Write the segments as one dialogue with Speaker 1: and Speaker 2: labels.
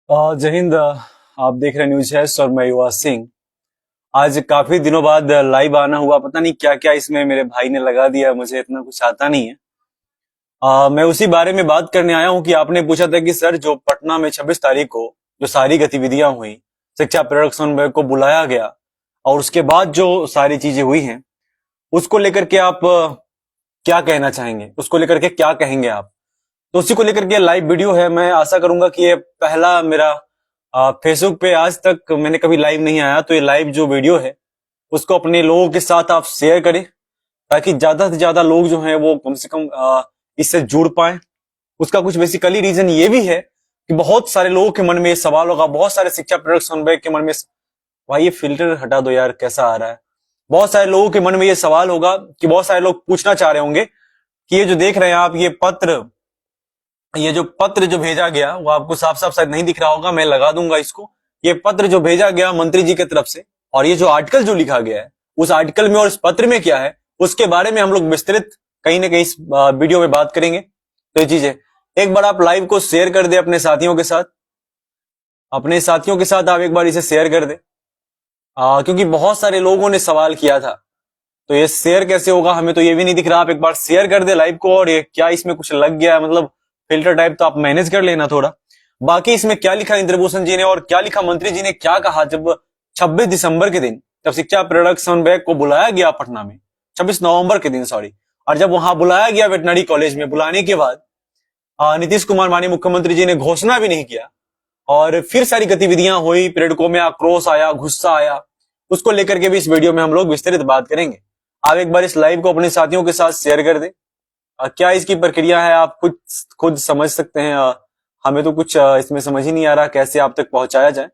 Speaker 1: जय हिंद। आप देख रहे हैं न्यूज हेस्ट और मैं युवा सिंह। आज काफी दिनों बाद लाइव आना हुआ। पता नहीं क्या क्या इसमें मेरे भाई ने लगा दिया, मुझे इतना कुछ आता नहीं है। मैं उसी बारे में बात करने आया हूं कि आपने पूछा था कि सर जो पटना में 26 तारीख को जो सारी गतिविधियां हुई, शिक्षा प्रेरक समन्वय को बुलाया गया और उसके बाद जो सारी चीजें हुई हैं उसको लेकर के आप क्या कहना चाहेंगे, उसको लेकर के क्या कहेंगे आप? तो उसी को लेकर के लाइव वीडियो है। मैं आशा करूंगा कि ये पहला मेरा फेसबुक पे, आज तक मैंने कभी लाइव नहीं आया, तो ये लाइव जो वीडियो है उसको अपने लोगों के साथ आप शेयर करें ताकि ज्यादा से ज्यादा लोग जो हैं वो कम से कम इससे जुड़ पाए। उसका कुछ बेसिकली रीजन ये भी है कि बहुत सारे लोगों के मन में ये सवाल होगा, बहुत सारे शिक्षा प्रेरक समन्वय के मन में, भाई ये फिल्टर हटा दो यार, कैसा आ रहा है। बहुत सारे लोगों के मन में ये सवाल होगा कि बहुत सारे लोग पूछना चाह रहे होंगे कि ये जो देख रहे हैं आप, ये जो पत्र जो भेजा गया वो आपको साफ साफ शायद नहीं दिख रहा होगा, मैं लगा दूंगा इसको। ये पत्र जो भेजा गया मंत्री जी की तरफ से और ये जो आर्टिकल जो लिखा गया है उस आर्टिकल में और इस पत्र में क्या है उसके बारे में हम लोग विस्तृत कहीं ना कहीं इस वीडियो में बात करेंगे। तो ये चीजें एक बार आप लाइव को शेयर कर दे अपने साथियों के साथ, आप एक बार इसे शेयर कर दे, क्योंकि बहुत सारे लोगों ने सवाल किया था। तो ये शेयर कैसे होगा, हमें तो ये भी नहीं दिख रहा। आप एक बार शेयर कर दे लाइव को। और ये क्या इसमें कुछ लग गया है, मतलब फिल्टर टाइप तो आप मैनेज कर लेना थोड़ा। बाकी इसमें क्या लिखा इंद्रभूषण जी ने और क्या लिखा मंत्री जी ने, क्या कहा जब 26 दिसंबर के दिन जब शिक्षा प्रेरक समन्वयक को बुलाया गया पटना में, 26 नवंबर के दिन सॉरी, और जब वहां बुलाया गया वेटनरी कॉलेज में, बुलाने के बाद नीतीश कुमार माननीय मुख्यमंत्री जी ने घोषणा भी नहीं किया और फिर सारी गतिविधियां हुई, प्रेरकों में आक्रोश आया, गुस्सा आया, उसको लेकर के भी इस वीडियो में हम लोग विस्तृत बात करेंगे। आप एक बार इस लाइव को अपने साथियों के साथ शेयर कर दें। क्या इसकी प्रक्रिया है आप खुद समझ सकते हैं। हमें तो कुछ इसमें समझ ही नहीं आ रहा कैसे आप तक पहुंचाया जाए।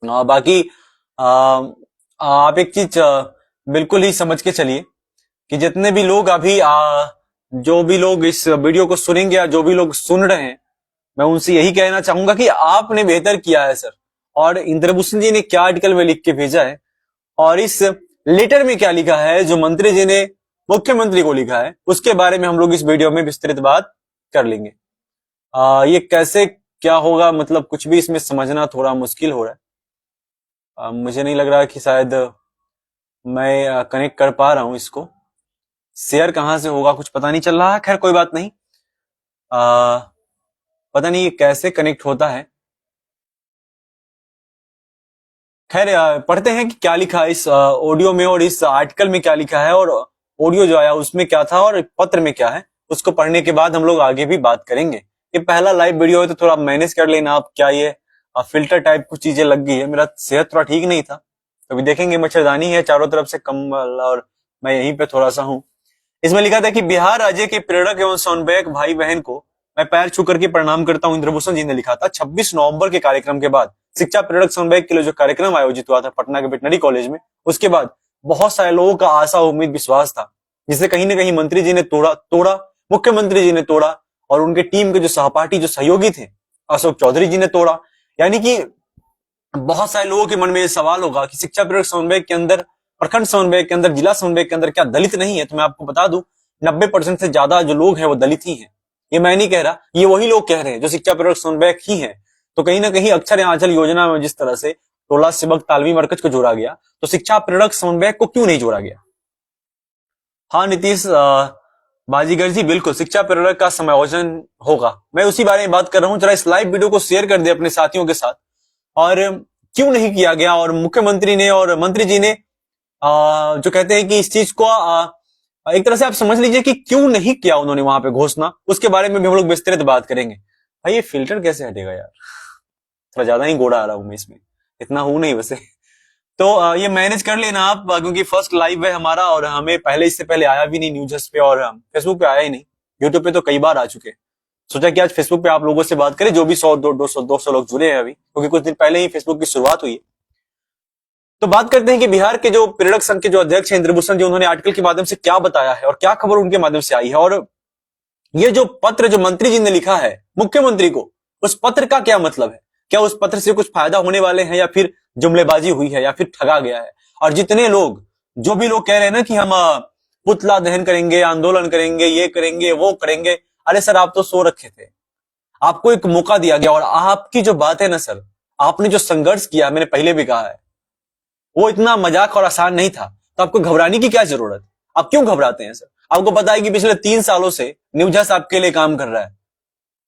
Speaker 1: बाकी आप एक चीज बिल्कुल ही समझ के चलिए कि जितने भी लोग अभी जो भी लोग इस वीडियो को सुनेंगे या जो भी लोग सुन रहे हैं, मैं उनसे यही कहना चाहूंगा कि आपने बेहतर किया है सर। और इंद्रभूषण जी ने क्या आर्टिकल में लिख के भेजा है और इस लेटर में क्या लिखा है जो मंत्री जी ने मुख्यमंत्री को लिखा है, उसके बारे में हम लोग इस वीडियो में विस्तृत बात कर लेंगे। ये कैसे क्या होगा, मतलब कुछ भी इसमें समझना थोड़ा मुश्किल हो रहा है। मुझे नहीं लग रहा कि शायद मैं कनेक्ट कर पा रहा हूं इसको। शेयर कहां से होगा कुछ पता नहीं चल रहा है। खैर कोई बात नहीं। पता नहीं ये कैसे कनेक्ट होता है। खैर पढ़ते हैं कि क्या लिखा है इस ऑडियो में और इस आर्टिकल में क्या लिखा है, और ऑडियो जो आया उसमें क्या था और पत्र में क्या है, उसको पढ़ने के बाद हम लोग आगे भी बात करेंगे। ये पहला लाइव वीडियो है तो थोड़ा मैनेज कर लेना आप। क्या ये फिल्टर टाइप कुछ चीजें लग गई है, मेरा सेहत थोड़ा ठीक नहीं था तो अभी देखेंगे। मच्छरदानी है चारों तरफ से, कम्बल, और मैं यहीं पे थोड़ा सा हूँ। इसमें लिखा था कि बिहार राज्य के प्रेरक एवं समन्वयक भाई बहन को मैं पैर छू करके प्रणाम करता हूँ। इंद्रभूषण जी ने लिखा था 26 नवंबर के कार्यक्रम के बाद शिक्षा प्रेरक समन्वयक के लिए जो कार्यक्रम आयोजित हुआ था पटना के वेटनरी कॉलेज में, उसके बाद बहुत सारे लोगों का आशा, उम्मीद, विश्वास था जिसे कहीं ना कहीं मंत्री जी ने तोड़ा, मुख्यमंत्री जी ने तोड़ा और उनके टीम के जो सहपाठी, जो सहयोगी थे, अशोक चौधरी जी ने तोड़ा। यानी कि बहुत सारे लोगों के मन में ये सवाल होगा कि शिक्षा प्रेरक समन्वय के अंदर, प्रखंड समन्वय के अंदर, जिला समन्वय के अंदर क्या दलित नहीं है? तो मैं आपको बता दूं 90% से ज्यादा जो लोग हैं वो दलित ही हैं। ये मैं नहीं कह रहा, ये वही लोग कह रहे हैं जो शिक्षा प्रेरक समन्वयक ही हैं। तो कहीं ना कहीं अक्षर आंचल योजना में जिस तरह से टोला सेवक तालवी मरकज को जोड़ा गया, तो शिक्षा प्रेरक समन्वयक को क्यों नहीं जोड़ा गया? हाँ नीतीश बाजीगर जी, बिल्कुल शिक्षा प्रेरक का समायोजन होगा। मैं उसी बारे में बात कर रहा हूं। जरा इस लाइव वीडियो को शेयर कर दे अपने साथियों के साथ। और क्यों नहीं किया गया, और मुख्यमंत्री ने और मंत्री जी ने जो कहते हैं कि इस चीज को एक तरह से आप समझ लीजिए कि क्यों नहीं किया उन्होंने वहां पे घोषणा, उसके बारे में भी हम लोग विस्तृत बात करेंगे। भाई ये फिल्टर कैसे हटेगा यार, थोड़ा ज्यादा ही गोड़ा आ रहा हूं मैं इसमें, इतना हूं नहीं वैसे। तो ये मैनेज कर लेना आप, क्योंकि फर्स्ट लाइव है हमारा और हमें पहले, इससे पहले आया भी नहीं न्यूज पे और फेसबुक पे आया ही नहीं। यूट्यूब पे तो कई बार आ चुके। सोचा कि आज फेसबुक पे आप लोगों से बात करें, जो भी 100 200 लोग जुड़े हैं अभी, क्योंकि कुछ दिन पहले ही फेसबुक की शुरुआत हुई है। तो बात करते हैं कि बिहार के जो प्रेरक संघ के जो अध्यक्ष हैं इंद्रभूषण जी, उन्होंने आर्टिकल के माध्यम से क्या बताया है और क्या खबर उनके माध्यम से आई है, और ये जो पत्र जो मंत्री जी ने लिखा है मुख्यमंत्री को, उस पत्र का क्या मतलब है? क्या उस पत्र से कुछ फायदा होने वाले हैं या फिर जुमलेबाजी हुई है या फिर ठगा गया है? और जितने लोग, जो भी लोग कह रहे हैं ना कि हम पुतला दहन करेंगे, आंदोलन करेंगे, ये करेंगे, वो करेंगे, अरे सर आप तो सो रखे थे। आपको एक मौका दिया गया और आपकी जो बात है ना सर, आपने जो संघर्ष किया, मैंने पहले भी कहा है, वो इतना मजाक और आसान नहीं था। तो आपको घबराने की क्या जरूरत? आप क्यों घबराते हैं सर? आपको पता है कि पिछले 3 सालों से न्यूजस आपके लिए काम कर रहा है,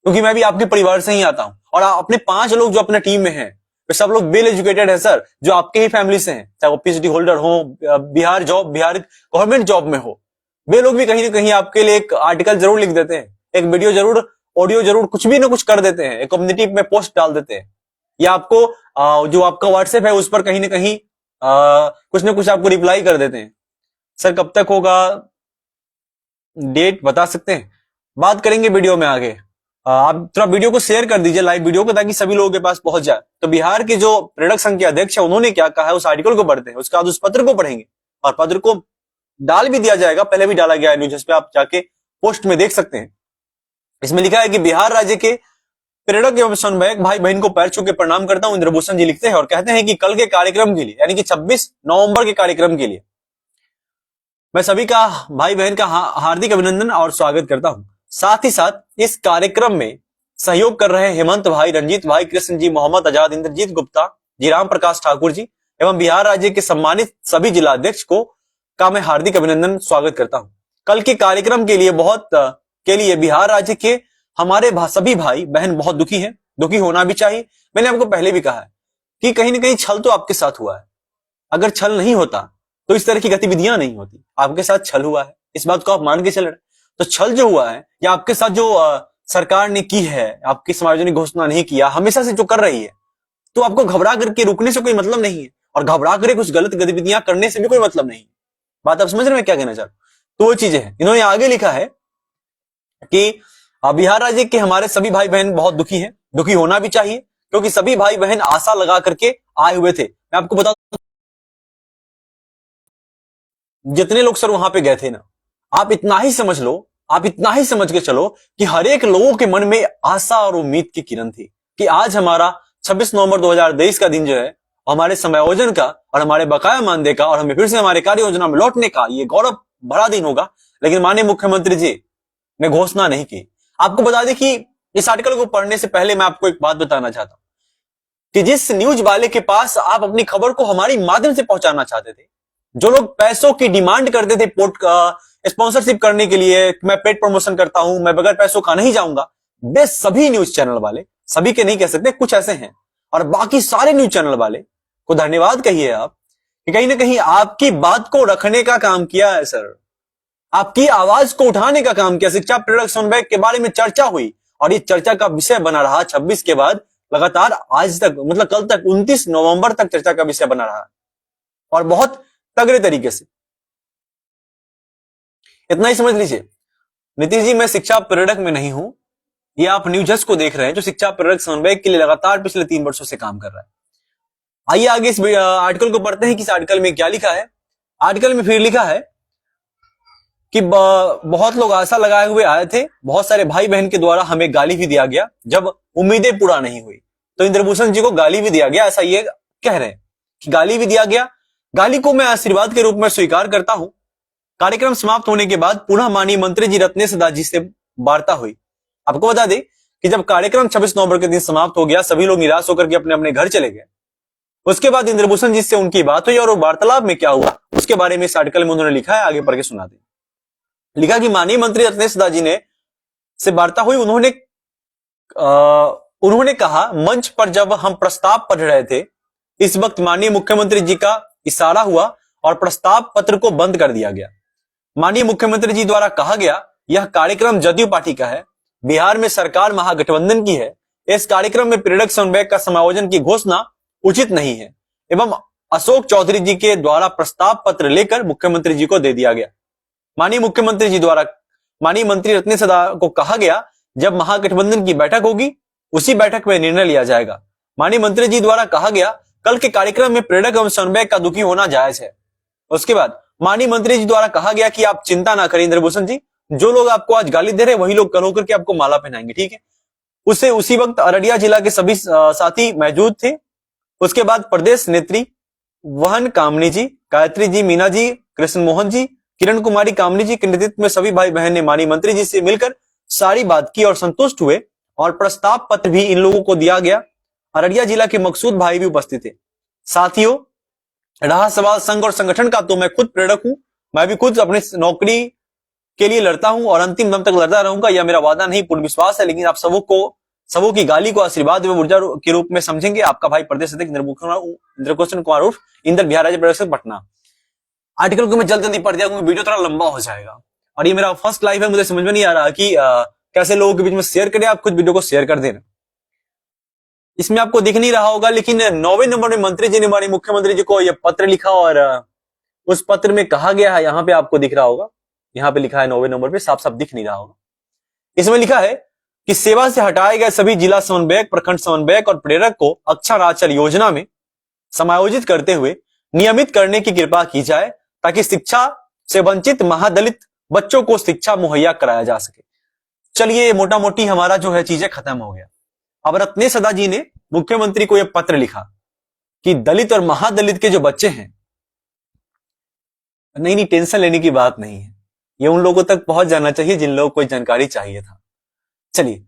Speaker 1: क्योंकि मैं भी आपके परिवार से ही आता हूं। और अपने 5 लोग जो अपने टीम में हैं, वे सब लोग वेल एजुकेटेड है सर, जो आपके ही फैमिली से हैं, चाहे वो पीएचडी होल्डर हो, बिहार गवर्नमेंट जॉब में हो। वे लोग भी कहीं ना कहीं आपके लिए एक आर्टिकल जरूर लिख देते हैं, एक वीडियो जरूर, ऑडियो जरूर, कुछ भी ना कुछ कर देते हैं, एक कम्युनिटी में पोस्ट डाल देते हैं, या आपको जो आपका व्हाट्सएप है उस पर कहीं ना कहीं कुछ ना कुछ आपको रिप्लाई कर देते हैं। सर कब तक होगा, डेट बता सकते हैं? बात करेंगे वीडियो में आगे। आप थोड़ा वीडियो को शेयर कर दीजिए, लाइव वीडियो को, ताकि सभी लोगों के पास पहुंच जाए। तो बिहार के जो प्रेरक संघ के अध्यक्ष है, उन्होंने क्या कहा है, उस आर्टिकल को पढ़ते हैं, उसके बाद उस पत्र को पढ़ेंगे, और पत्र को डाल भी दिया जाएगा, पहले भी डाला गया है न्यूज पे, आप जाके पोस्ट में देख सकते हैं। इसमें लिखा है कि बिहार राज्य के प्रेरक एवं समन्वयक भाई बहन को पैर छू के प्रणाम करता हूं, इंद्रभूषण जी लिखते हैं, और कहते हैं कि कल के कार्यक्रम के लिए, यानी कि 26 नवंबर के कार्यक्रम के लिए मैं सभी का, भाई बहन का हार्दिक अभिनंदन और स्वागत करता हूं। साथ ही साथ इस कार्यक्रम में सहयोग कर रहे हेमंत भाई, रंजीत भाई, कृष्ण जी, मोहम्मद आजाद, इंद्रजीत गुप्ता जी, राम प्रकाश ठाकुर जी एवं बिहार राज्य के सम्मानित सभी जिलाध्यक्ष को का मैं हार्दिक अभिनंदन स्वागत करता हूं। कल के कार्यक्रम के लिए बिहार राज्य के हमारे सभी भाई बहन बहुत दुखी हैं, दुखी होना भी चाहिए। मैंने आपको पहले भी कहा है कि कहीं ना कहीं छल तो आपके साथ हुआ है। अगर छल नहीं होता तो इस तरह की गतिविधियां नहीं होती। आपके साथ छल हुआ है, इस बात को आप मान के चल रहे। तो छल जो हुआ है, या आपके साथ जो सरकार ने की है, आपकी सार्वजनिक घोषणा नहीं किया, हमेशा से जो कर रही है, तो आपको घबरा करके रुकने से कोई मतलब नहीं है, और घबरा कर कुछ गलत गतिविधियां करने से भी कोई मतलब नहीं है। बात आप समझ रहे हैं क्या कहना चाह रहा हूं? तो वो चीजें हैं। इन्होंने आगे लिखा है कि बिहार राज्य के हमारे सभी भाई बहन बहुत दुखी हैं, दुखी होना भी चाहिए, क्योंकि सभी भाई बहन आशा लगा करके आए हुए थे। मैं आपको बता, जितने लोग सर वहां पे गए थे ना, आप इतना ही समझ लो, आप इतना ही समझ के चलो कि हर एक लोगों के मन में आशा और उम्मीद की किरण थी कि आज हमारा 26 नवंबर 2023 का दिन जो है, हमारे समायोजन का और हमारे बकाया मानदेय का और हमें फिर से हमारे कार्य योजना में लौटने का ये गौरव भरा दिन होगा। लेकिन माननीय मुख्यमंत्री जी ने घोषणा नहीं की। आपको बता दें कि इस आर्टिकल को पढ़ने से पहले मैं आपको एक बात बताना चाहता हूं कि जिस न्यूज वाले के पास आप अपनी खबर को हमारी माध्यम से पहुंचाना चाहते थे, जो लोग पैसों की डिमांड करते थे स्पॉन्सरशिप करने के लिए, मैं पेड प्रमोशन करता हूं, मैं बगैर पैसों का नहीं जाऊंगा, वे सभी न्यूज चैनल वाले, सभी के नहीं कह सकते, कुछ ऐसे हैं, और बाकी सारे न्यूज चैनल वाले को धन्यवाद कहिए आप कि कहीं ना कहीं आपकी बात को रखने का काम किया है सर, आपकी आवाज को उठाने का काम किया। शिक्षा प्रेरक समन्वयक के बारे में चर्चा हुई, और ये चर्चा का विषय बना रहा 26 के बाद लगातार आज तक, मतलब कल तक 29 नवंबर तक चर्चा का विषय बना रहा, और बहुत तगड़े तरीके से। इतना ही समझ लीजिए नीतीश जी, मैं शिक्षा प्रेरक में नहीं हूं, ये आप न्यूजर्स को देख रहे हैं जो शिक्षा प्रेरक समन्वयक के लिए लगातार पिछले 3 वर्षों से काम कर रहा है। आइए आगे इस आर्टिकल को पढ़ते हैं कि इस आर्टिकल में क्या लिखा है। आर्टिकल में फिर लिखा है कि बहुत लोग आशा लगाए हुए आए थे, बहुत सारे भाई बहन के द्वारा हमें गाली भी दिया गया जब उम्मीदें पूरा नहीं हुई। तो इंद्रभूषण जी को गाली भी दिया गया, ऐसा ये कह रहे हैं कि गाली भी दिया गया। गाली को मैं आशीर्वाद के रूप में स्वीकार करता हूं। कार्यक्रम समाप्त होने के बाद पुनः माननीय मंत्री जी रत्नेश दास जी से वार्ता हुई। आपको बता दें कि जब कार्यक्रम 26 नवंबर के दिन समाप्त हो गया, सभी लोग निराश होकर के अपने अपने घर चले गए। उसके बाद इंद्रभूषण जी से उनकी बात हुई, और वो वार्तालाप में क्या हुआ उसके बारे में इस आर्टिकल में उन्होंने लिखा है, आगे पढ़ के सुना दें। लिखा कि माननीय मंत्री रत्नेश दास जी ने से वार्ता हुई। उन्होंने कहा, मंच पर जब हम प्रस्ताव पढ़ रहे थे, इस वक्त माननीय मुख्यमंत्री जी का इशारा हुआ और प्रस्ताव पत्र को बंद कर दिया गया। माननीय मुख्यमंत्री जी द्वारा कहा गया, यह कार्यक्रम जदयू पार्टी का है, बिहार में सरकार महागठबंधन की है, इस कार्यक्रम में प्रेरक समन्वयक का समायोजन की घोषणा उचित नहीं है, एवं अशोक चौधरी जी के द्वारा प्रस्ताव पत्र लेकर मुख्यमंत्री जी को दे दिया गया। माननीय मुख्यमंत्री जी द्वारा माननीय मंत्री रत्नेश दास को कहा गया, जब महागठबंधन की बैठक होगी उसी बैठक में निर्णय लिया जाएगा। माननीय मंत्री जी द्वारा कहा गया, कल के कार्यक्रम में प्रेरक एवं समन्वयक का दुखी होना जायज है। उसके बाद माननीय मंत्री जी द्वारा कहा गया कि आप चिंता ना करें इंद्रभूषण जी, जो लोग आपको आज गाली दे रहे हैं वही लोग कल होकर के आपको माला पहनाएंगे, ठीक है। उसी वक्त अररिया जिला के सभी साथी मौजूद थे। उसके बाद प्रदेश नेत्री वहन कामनी जी, गायत्री जी, मीना जी, कृष्ण मोहन जी, किरण कुमारी कामनी जी के नेतृत्व में सभी भाई बहन ने माननीय मंत्री जी से मिलकर सारी बात की और संतुष्ट हुए, और प्रस्ताव पत्र भी इन लोगों को दिया गया। अररिया जिला के मकसूद भाई भी उपस्थित थे। साथियों, रहा सवाल संघ और संगठन का, तो मैं खुद प्रेरक हूं। मैं भी खुद अपनी नौकरी के लिए लड़ता हूं और अंतिम दम तक लड़ता रहूंगा, यह मेरा वादा नहीं पूर्ण विश्वास है। लेकिन आप सबों की गाली को आशीर्वाद एवं ऊर्जा के रूप में समझेंगे। आपका भाई प्रदेश अध्यक्ष इंद्रभूषण कुमार उर्फ इंद्र बिहार राज्य पटना। आर्टिकल को मैं जल्दी पढ़ दिया क्योंकि वीडियो थोड़ा लंबा हो जाएगा और ये मेरा फर्स्ट लाइव है, मुझे समझ में नहीं आ रहा कि कैसे लोगों के बीच में शेयर करें। आप खुद वीडियो को शेयर कर देना। इसमें आपको दिख नहीं रहा होगा, लेकिन 9वें नंबर में मंत्री जी ने हमारे मुख्यमंत्री जी को यह पत्र लिखा और उस पत्र में कहा गया है, यहाँ पे आपको दिख रहा होगा, यहाँ पे लिखा है 9वें नंबर पे, साफ साफ दिख नहीं रहा होगा। इसमें लिखा है कि सेवा से हटाए गए सभी जिला समन्वयक, प्रखंड समन्वयक और प्रेरक को अक्षर आंचल योजना में समायोजित करते हुए नियमित करने की कृपा की जाए ताकि शिक्षा से वंचित महादलित बच्चों को शिक्षा मुहैया कराया जा सके। चलिए, मोटा मोटी हमारा जो है चीजें खत्म हो गया। अब रत्नेश सदा जी ने मुख्यमंत्री को यह पत्र लिखा कि दलित और महादलित के जो बच्चे हैं, नहीं टेंशन लेने की बात नहीं है, ये उन लोगों तक पहुंच जाना चाहिए जिन लोगों को जानकारी चाहिए था। चलिए,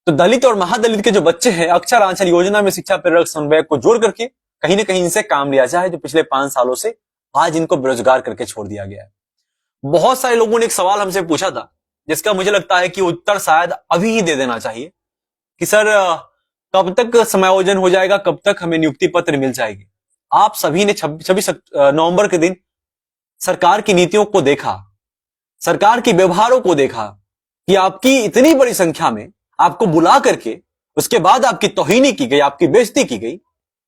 Speaker 1: तो दलित और महादलित के जो बच्चे हैं, अक्षर आंचल योजना में शिक्षा प्रेरक समन्वयक को जोड़ करके कहीं ना कहीं इनसे काम लिया जाए, जो पिछले 5 सालों से आज इनको बेरोजगार करके छोड़ दिया गया है। बहुत सारे लोगों ने एक सवाल हमसे पूछा था, जिसका मुझे लगता है कि उत्तर शायद अभी ही दे देना चाहिए कि सर कब तक समायोजन हो जाएगा, कब तक हमें नियुक्ति पत्र मिल जाएगी। आप सभी ने 26 नवंबर के दिन सरकार की नीतियों को देखा, सरकार के व्यवहारों को देखा कि आपकी इतनी बड़ी संख्या में आपको बुला करके उसके बाद आपकी तौहीनी की गई, आपकी बेइज्जती की गई।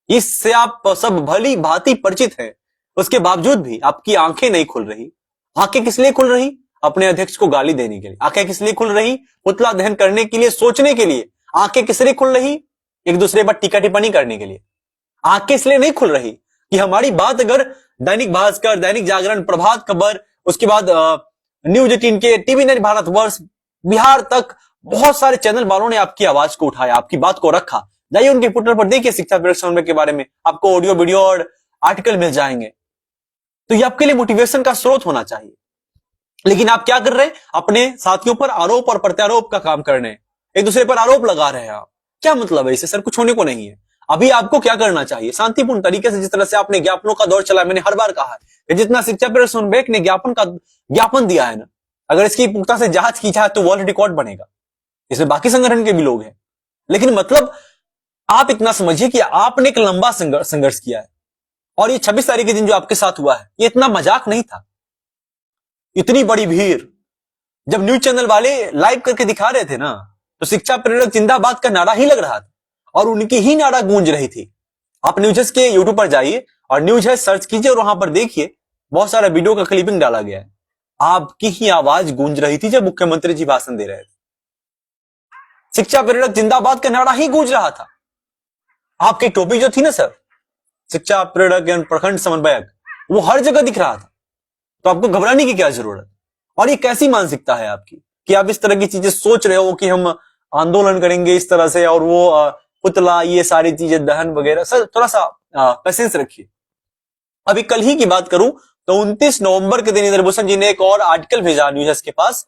Speaker 1: इससे आप सब भली भांति परिचित हैं, उसके बावजूद भी आपकी आंखें नहीं खुल रही। आंखें किस लिए खुल रही? अपने अध्यक्ष को गाली देने के लिए। आंखें किस लिए खुल रही? पुतला दहन करने के लिए, सोचने के लिए। आंखें किस लिए खुल रही? एक दूसरे पर टीका टिप्पणी करने के लिए। आंखें इसलिए नहीं खुल रही कि हमारी बात अगर दैनिक भास्कर, दैनिक जागरण, प्रभात खबर, उसके बाद न्यूज 18 के, टीवी 9 भारतवर्ष, बिहार तक बहुत सारे चैनल वालों ने आपकी आवाज को उठाया, आपकी बात को रखा। जाइए उनके ट्विटर पर देखिए, शिक्षा प्रेरक समन्वय के बारे में आपको ऑडियो, वीडियो और आर्टिकल मिल जाएंगे। तो ये आपके लिए मोटिवेशन का स्रोत होना चाहिए। लेकिन आप क्या कर रहे हैं? अपने साथियों पर आरोप और प्रत्यारोप का काम कर रहे हैं, एक दूसरे पर आरोप लगा रहे हैं। आप क्या मतलब है इससे? सर कुछ होने को नहीं है। अभी आपको क्या करना चाहिए? शांतिपूर्ण तरीके से, जिस तरह से आपने ज्ञापनों का दौर चला, मैंने हर बार कहा है कि जितना शिक्षा प्रेरक समन्वयक ने ज्ञापन दिया है ना, अगर इसकी पुख्ता से जांच की जाए तो वर्ल्ड रिकॉर्ड बनेगा। इसमें बाकी संगठन के भी लोग हैं, लेकिन मतलब आप इतना समझिए कि आपने एक लंबा संघर्ष किया है और ये 26 तारीख के दिन जो आपके साथ हुआ है, ये इतना मजाक नहीं था। इतनी बड़ी भीड़, जब न्यूज चैनल वाले लाइव करके दिखा रहे थे ना, तो शिक्षा प्रेरक जिंदाबाद का नारा ही लग रहा था और उनकी ही नारा गूंज रही थी। आप न्यूज के यूट्यूब पर जाइए और न्यूज है सर्च कीजिए और वहां पर देखिए, बहुत सारा वीडियो का क्लिपिंग डाला गया है। आपकी ही आवाज गूंज रही थी जब मुख्यमंत्री जी भाषण दे रहे थे। शिक्षा प्रेरक जिंदाबाद का नारा ही गूंज रहा था। आपकी टोपी जो थी ना सर, शिक्षा प्रेरक एवं प्रखंड समन्वयक, वो हर जगह दिख रहा था। तो आपको घबराने की क्या जरूरत? और ये कैसी मानसिकता है आपकी कि आप इस तरह की चीजें सोच रहे हो कि हम आंदोलन करेंगे इस तरह से और वो पुतला, ये सारी चीजें दहन वगैरह। सर थोड़ा सा पेशेंस रखिए। अभी कल ही की बात करूं तो 29 नवंबर के दिन इंद्रभूषण जी ने एक और आर्टिकल भेजा न्यूज के पास,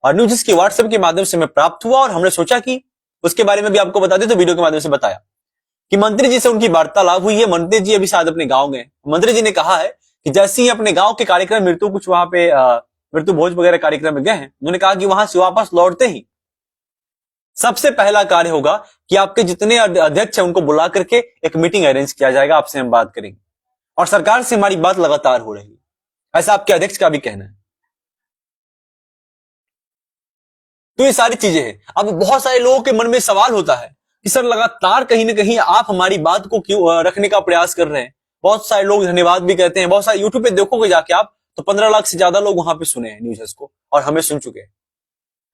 Speaker 1: और न्यूज के व्हाट्सएप के माध्यम से मैं प्राप्त हुआ और हमने सोचा कि उसके बारे में भी आपको बता दें, तो वीडियो के माध्यम से बताया कि मंत्री जी से उनकी वार्तालाप हुई है। मंत्री जी अभी शायद अपने गांव गए। मंत्री जी ने कहा है कि जैसे ही अपने गांव के कार्यक्रम मृत्यु कुछ वहां पे मृत्यु भोज वगैरह कार्यक्रम में गए हैं, उन्होंने कहा कि वहां से वापस लौटते ही सबसे पहला कार्य होगा कि आपके जितने अध्यक्ष हैं उनको बुला करके एक मीटिंग अरेंज किया जाएगा, आपसे हम बात करेंगे। और सरकार से हमारी बात लगातार हो रही है, ऐसा आपके अध्यक्ष का भी कहना है। तो ये सारी चीजें हैं। अब बहुत सारे लोगों के मन में सवाल होता है कि सर लगातार कहीं ना कहीं आप हमारी बात को क्यों रखने का प्रयास कर रहे हैं। बहुत सारे लोग धन्यवाद भी कहते हैं। बहुत सारे यूट्यूब पे देखोगे जाके आप, तो 15 लाख से ज्यादा लोग वहां पे सुने हैं न्यूज़ को और हमें सुन चुके हैं।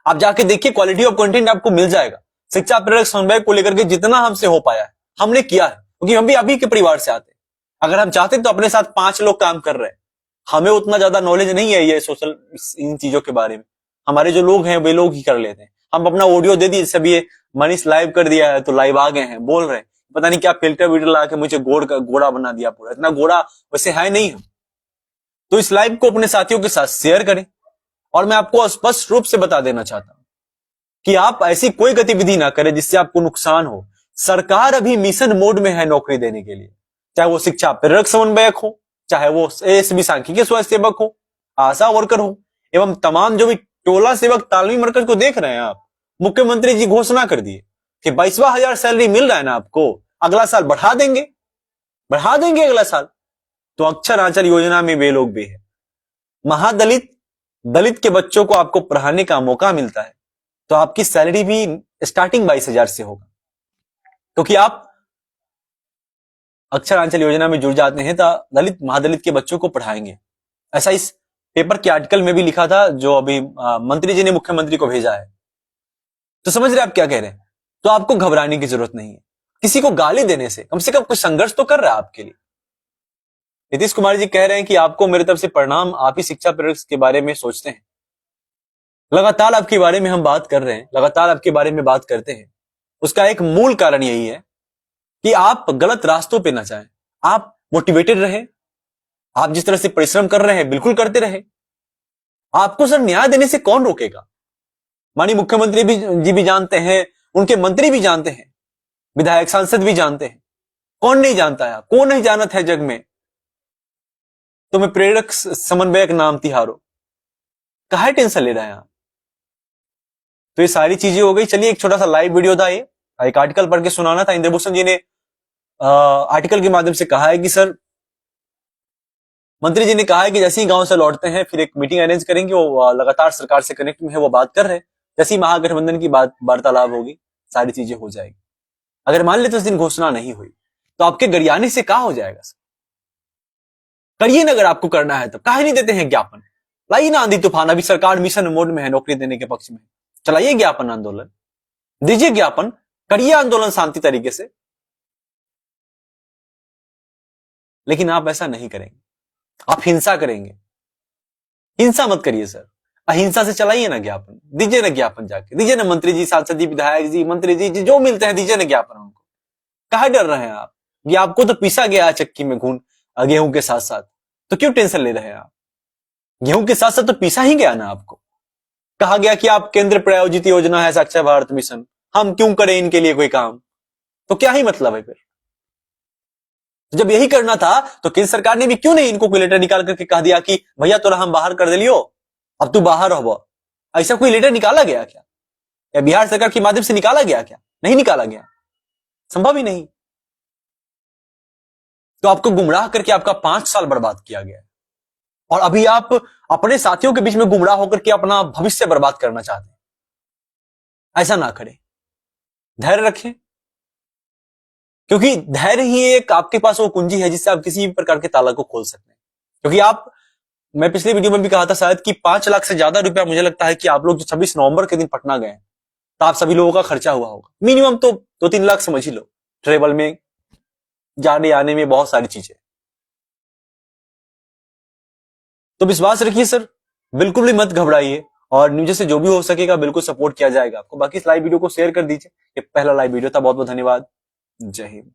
Speaker 1: आप जाके देखिए, क्वालिटी ऑफ कंटेंट आपको मिल जाएगा। शिक्षा प्रेरक समन्वय को लेकर के जितना हमसे हो पाया है हमने किया है, क्योंकि हम भी अभी के परिवार से आते हैं। अगर हम चाहते तो अपने साथ 5 लोग काम कर रहे हैं। हमें उतना ज्यादा नॉलेज नहीं है ये सोशल इन चीजों के बारे में। हमारे जो लोग हैं वे लोग ही कर लेते हैं। हम अपना ऑडियो दे दिए, जैसे ये मनीष लाइव कर दिया है तो लाइव आ गए हैं, बोल रहे हैं, पता नहीं क्या फिल्टर वीटर लगा के मुझे गोरा बना दिया पूरा। इतना गोरा वैसे है नहीं हम। तो इस लाइव को अपने साथियों के साथ शेयर करें। और मैं आपको स्पष्ट रूप से बता देना चाहता हूं कि आप ऐसी कोई गतिविधि ना करें जिससे आपको नुकसान हो। सरकार अभी मिशन मोड में है नौकरी देने के लिए, चाहे वो शिक्षा प्रेरक समन्वयक हो, चाहे वो एएसबी सांख्यिकी स्वयंसेवक हो, आशा वर्कर हो, एवं तमाम जो भी टोला सेवक तालमी मरकज को देख रहे हैं आप। मुख्यमंत्री जी घोषणा कर दिए कि 22,000 सैलरी मिल रहा है ना आपको, अगला साल बढ़ा देंगे, बढ़ा देंगे अगला साल। तो अक्षर आंचल योजना में वे लोग भी है। महादलित दलित के बच्चों को आपको पढ़ाने का मौका मिलता है तो आपकी सैलरी भी स्टार्टिंग 22,000 से होगा, क्योंकि आप अक्षर आंचल योजना में जुड़ जाते हैं तो दलित महादलित के बच्चों को पढ़ाएंगे। ऐसा इस पेपर के आर्टिकल में भी लिखा था जो अभी मंत्री जी ने मुख्यमंत्री को भेजा है। तो समझ रहे आप क्या कह रहे हैं? तो आपको घबराने की जरूरत नहीं है। किसी को गाली देने से कम कुछ संघर्ष तो कर रहा है आपके लिए। नीतीश कुमार जी कह रहे हैं कि आपको मेरी तरफ से प्रणाम, आप ही शिक्षा प्रेरक के बारे में सोचते हैं। लगातार आपके बारे में हम बात कर रहे हैं, लगातार आपके बारे में बात करते हैं। उसका एक मूल कारण यही है कि आप गलत रास्तों पे ना जाएं, आप मोटिवेटेड रहे। आप जिस तरह से परिश्रम कर रहे हैं बिल्कुल करते रहे। आपको सर न्याय देने से कौन रोकेगा? माननीय मुख्यमंत्री जी भी जानते हैं, उनके मंत्री भी जानते हैं, विधायक सांसद भी जानते हैं। कौन नहीं जानता है? कौन नहीं जानत है जग में? तुम्हें प्रेरक समन्वयक नाम तिहारो, काहे टेंशन ले रहे हैं आप? तो ये सारी चीजें हो गई। चलिए एक छोटा सा लाइव वीडियो था, ये एक आर्टिकल पढ़ के सुनाना था। इंद्रभूषण जी ने आर्टिकल के माध्यम से कहा है कि सर, मंत्री जी ने कहा है कि जैसे ही गांव से लौटते हैं फिर एक मीटिंग अरेंज करेंगे। वो लगातार सरकार से कनेक्ट में है, वो बात कर रहे हैं। जैसे ही महागठबंधन की बात वार्तालाप होगी सारी चीजें हो जाएगी। अगर मान लेते उस दिन घोषणा नहीं हुई तो आपके गरियाने से क्या हो जाएगा सर? करिए ना, अगर आपको करना है तो। काहे नहीं देते हैं ज्ञापन? लाइए ना आंधी तूफान, अभी सरकार मिशन मोड में है नौकरी देने के पक्ष में। चलाइए ज्ञापन आंदोलन, दीजिए ज्ञापन, करिए आंदोलन शांति तरीके से। लेकिन आप ऐसा नहीं करेंगे, आप हिंसा करेंगे। हिंसा मत करिए सर, अहिंसा से चलाइए ना ज्ञापन, दीजिए ना ज्ञापन, जाके दीजिए ना। मंत्री जी, सांसद जी, विधायक जी, मंत्री जी जो मिलते हैं दीजिए ना ज्ञापन उनको। काहे डर रहे हैं आप? ये आपको तो पीसा गया है चक्की में घून, गेहूं के साथ साथ, तो क्यों टेंशन ले रहे हैं आप? गेहूं के साथ साथ तो पीसा ही गया ना आपको। कहा गया कि आप केंद्र प्रायोजित योजना है साक्षर भारत मिशन, हम क्यों करें इनके लिए कोई काम? तो क्या ही मतलब है फिर? जब यही करना था तो केंद्र सरकार ने भी क्यों नहीं इनको कोई लेटर निकाल करके कह दिया कि भैया तोरा हम बाहर कर दिलियो, अब तू बाहर रहो? ऐसा कोई लेटर निकाला गया क्या? या बिहार सरकार के माध्यम से निकाला गया क्या? नहीं निकाला गया, संभव ही नहीं। तो आपको गुमराह करके आपका 5 साल बर्बाद किया गया और अभी आप अपने साथियों के बीच में गुमराह होकर के अपना भविष्य बर्बाद करना चाहते हैं। ऐसा ना करें, धैर्य रखें, क्योंकि धैर्य ही एक आपके पास वो कुंजी है जिससे आप किसी भी प्रकार के ताला को खोल सकते हैं। क्योंकि आप, मैं पिछले वीडियो में भी कहा था शायद कि 5 लाख से ज्यादा रुपया मुझे लगता है कि आप लोग जो 26 नवंबर के दिन पटना गए तो आप सभी लोगों का खर्चा हुआ होगा। मिनिमम तो 2-3 लाख समझ ही लो, ट्रेवल में, जाने आने में, बहुत सारी चीजें। तो विश्वास रखिए सर, बिल्कुल भी मत घबराइए और न्यूज से जो भी हो सकेगा बिल्कुल सपोर्ट किया जाएगा आपको। बाकी इस लाइव वीडियो को शेयर कर दीजिए। ये पहला लाइव वीडियो था। बहुत बहुत धन्यवाद। जय हिंद।